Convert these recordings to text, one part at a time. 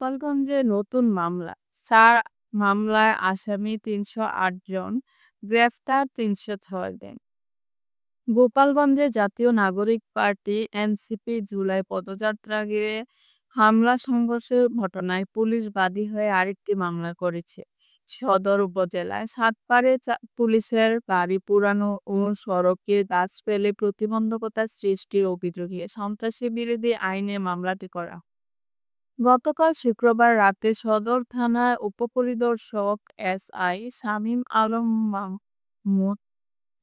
গোপালগঞ্জে নতুন মামলা, ৪ মামলায় আসামি ৩০৮ জন, গ্রেফতার ৩০৬ জন। গোপালগঞ্জে জাতীয় নাগরিক পার্টি এনসিপি জুলাই পদযাত্রা ঘিরে হামলা সংঘর্ষের ঘটনায় পুলিশ বাদী হয়ে আরেকটি মামলা করেছে। সদর উপজেলায় সাতপাড়ে পুলিশের গাড়ি পোড়ানো ও সড়কে গাছ ফেলে প্রতিবন্ধকতা সৃষ্টির অভিযোগে সন্ত্রাসী বিরোধী আইনে মামলাটি করা হয়। গতকাল শুক্রবার রাতে সদর থানায় উপপরিদর্শক এসআই শামীম আলম মাহমুদ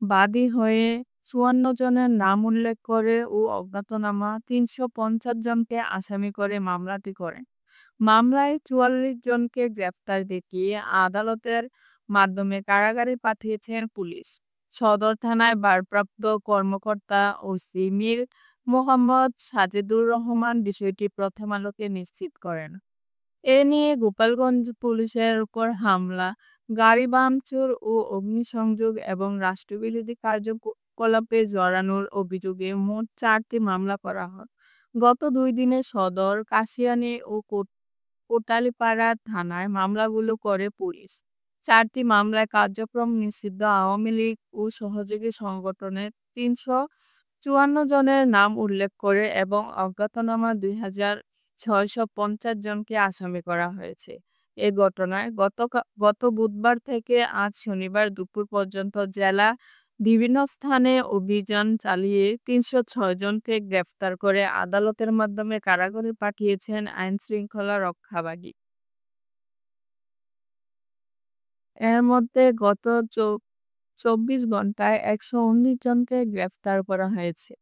বাদী হয়ে ৫৪ জনের নাম উল্লেখ করে ও অজ্ঞাতনামা ৩৫০ জনকে আসামি করে মামলাটি করেন। মামলায় ৪৪ জনকে গ্রেপ্তার দেখিয়ে আদালতের মাধ্যমে কারাগারে পাঠিয়েছেন পুলিশ। সদর থানায় ভারপ্রাপ্ত কর্মকর্তা ওসি মীর মোহাম্মদ সাজেদুর রহমান বিষয়টি প্রথম আলোকে নিশ্চিত করেন। এ নিয়ে গোপালগঞ্জ পুলিশের উপর হামলা, গাড়ি ভাঙচুর ও অগ্নিসংযোগ এবং রাষ্ট্রবিরোধী কার্যকলাপে জড়ানোর অভিযোগে মোট ৪টি মামলা করা হয়। গত ২ দিনে সদর, কাশিয়ানী ও কোটালীপাড়া থানায় মামলাগুলো করে পুলিশ। ৪টি মামলায় কার্যক্রম নিষিদ্ধ আওয়ামী লীগ ও সহযোগী সংগঠনের ৩৫৪ জনের নাম উল্লেখ করে এবং অজ্ঞাতনামা ২,৬৫০ জনকে আসামি করা হয়েছে। এ ঘটনায় গত বুধবার থেকে আজ শনিবার দুপুর পর্যন্ত জেলা বিভিন্ন স্থানে অভিযান চালিয়ে ৩০৬ জনকে গ্রেফতার করে আদালতের মাধ্যমে কারাগারে পাঠিয়েছেন আইনশৃঙ্খলা রক্ষাকারী। এর মধ্যে গত ২৪ ঘন্টায় ১১৯ জনকে গ্রেফতার করা হয়েছে।